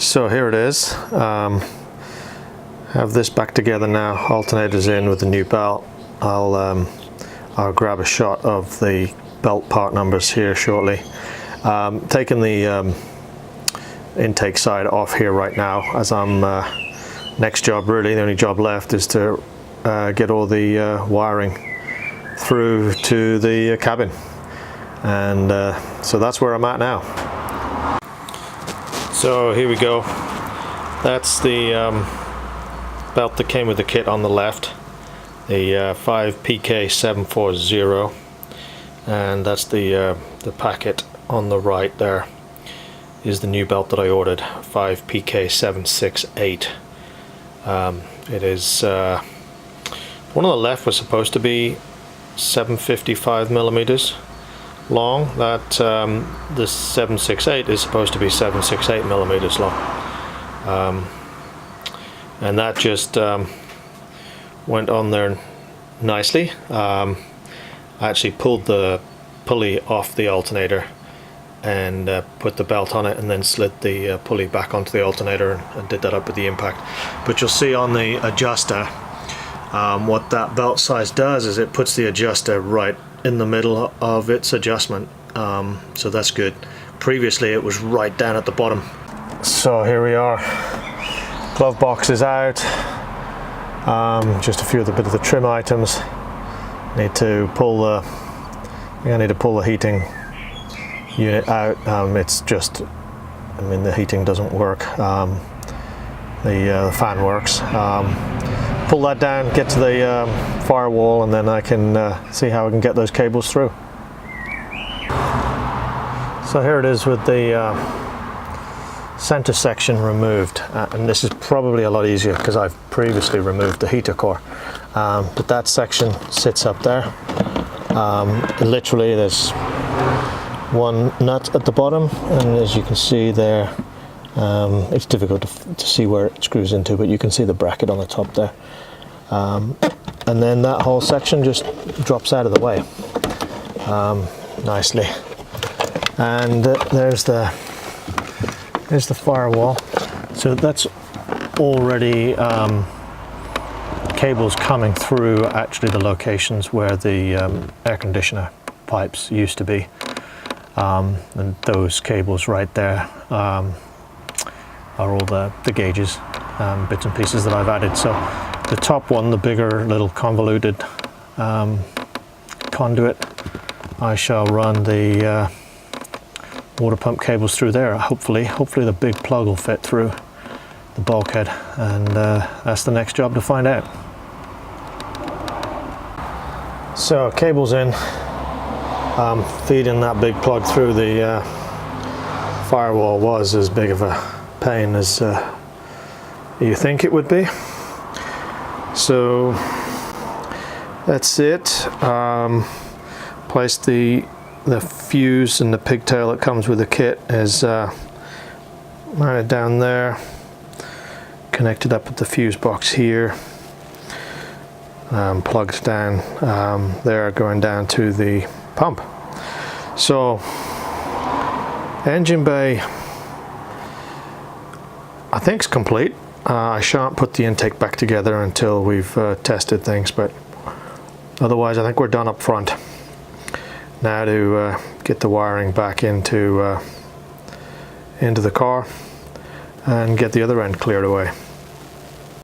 So here it is. Have this back together now. Alternators in with the new belt. I'll grab a shot of the belt part numbers here shortly. Taking the intake side off here right now, as I'm next job, really the only job left is to get all the wiring through to the cabin, and so that's where I'm at now. So here we go. That's the belt that came with the kit on the left, the 5PK740, and that's the packet on the right. There is the new belt that I ordered, 5PK768. It is one on the left was supposed to be 755 millimeters long. That the 768 is supposed to be 768 millimeters long, and that just went on there nicely. I actually pulled the pulley off the alternator and put the belt on it, and then slid the pulley back onto the alternator and did that up with the impact. But you'll see on the adjuster, what that belt size does is it puts the adjuster right in the middle of its adjustment, so that's good. Previously it was right down at the bottom. So here we are, glove box is out, just a few of the bit of the trim items. Need to pull the heating unit out. It's just, I mean, the heating doesn't work. The fan works. Pull that down, get to the firewall, and then I can see how I can get those cables through. So here it is with the center section removed, and this is probably a lot easier because I've previously removed the heater core, but that section sits up there. Literally there's one nut at the bottom, and as you can see there, it's difficult to see where it screws into, but you can see the bracket on the top there, and then that whole section just drops out of the way nicely, and there's the firewall. So that's already cables coming through actually the locations where the air conditioner pipes used to be, and those cables right there are all the gauges, bits and pieces that I've added. So the top one, the bigger little convoluted conduit, I shall run the water pump cables through there. Hopefully the big plug will fit through the bulkhead, and that's the next job to find out. So cables in, feeding that big plug through the firewall was as big of a pain as you think it would be. So that's it. Placed the fuse and the pigtail that comes with the kit is mounted down there, connected up with the fuse box here, plugged down there, going down to the pump. So engine bay I think is complete. I shan't put the intake back together until we've tested things, but otherwise I think we're done up front. Now to get the wiring back into the car and get the other end cleared away.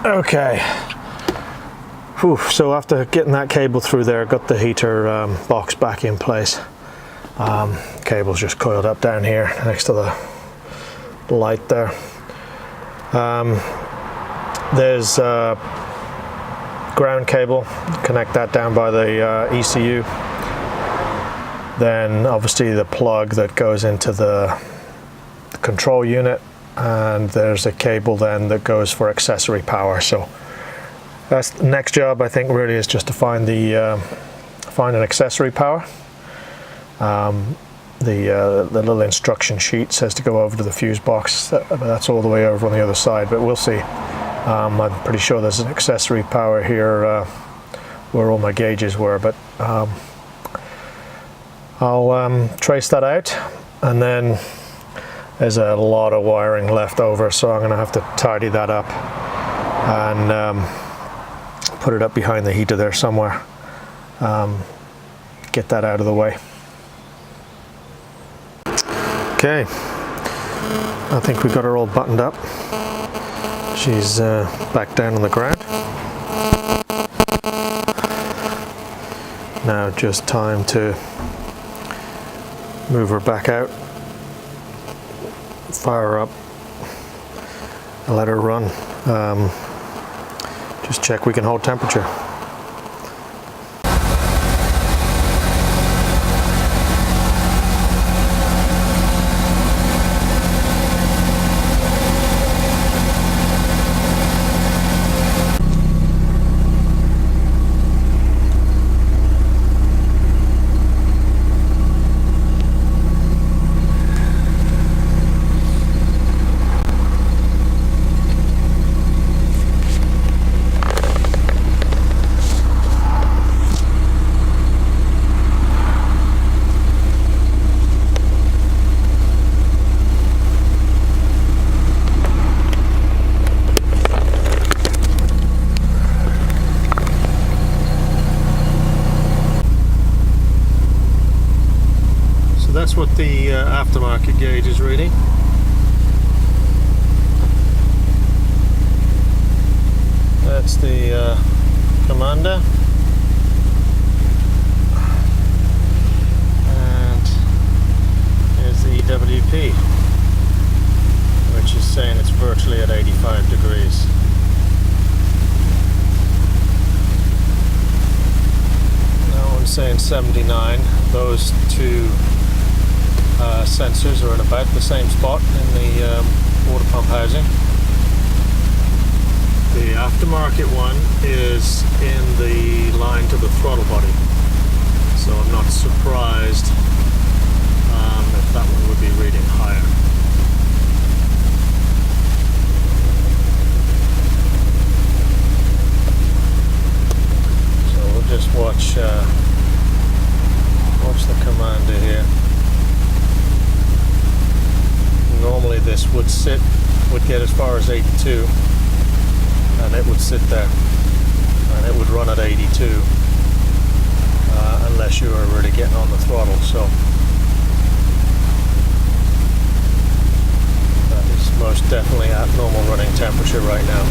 Okay. Whew. So after getting that cable through there, got the heater box back in place. Cable's just coiled up down here next to the light there. There's ground cable, connect that down by the ECU. Then obviously the plug that goes into the control unit, and there's a cable then that goes for accessory power. So that's the next job, I think, really is just to find an accessory power. The little instruction sheet says to go over to the fuse box. That's all the way over on the other side, but we'll see. I'm pretty sure there's an accessory power here where all my gauges were, but I'll trace that out, and then There's a lot of wiring left over, so I'm going to have to tidy that up and put it up behind the heater there somewhere. Get that out of the way. Okay, I think we got her all buttoned up. She's back down on the ground. Now just time to move her back out, fire her up, and let her run. Just check we can hold temperature. That's what the aftermarket gauge is reading. That's the commander, and here's the EWP, which is saying it's virtually at 85 degrees. That one's saying 79. Those two sensors are in about the same spot in the water pump housing. The aftermarket one is in the line to the throttle body, so I'm not surprised if that one would be reading higher. So we'll just watch the commander here. Normally this would get as far as 82, and it would sit there, and it would run at 82 unless you are really getting on the throttle. So that is most definitely at normal running temperature right now.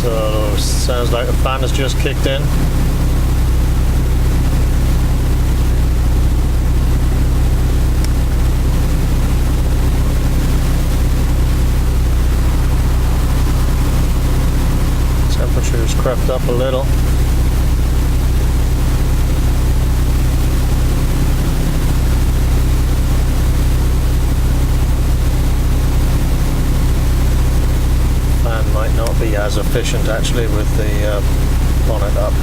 So sounds like the fan has just kicked in. Temperature's crept up a little. Fan might not be as efficient actually with the bonnet up.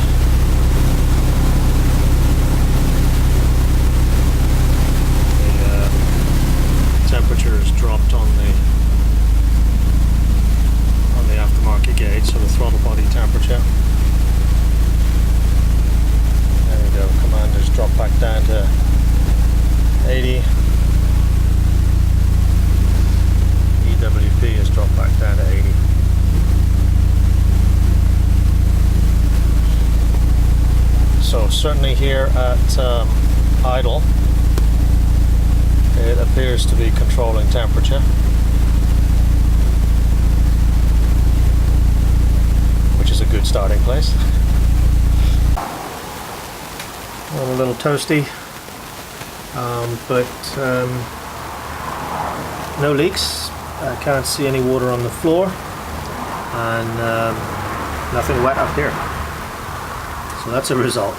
The temperature has dropped on the aftermarket gauge, so the throttle body temperature. There we go, commander's dropped back down to 80. EWP has dropped back down to 80. So certainly here at idle, it appears to be controlling temperature. A good starting place. A little toasty, but no leaks. I can't see any water on the floor, and nothing wet up here. So that's a result.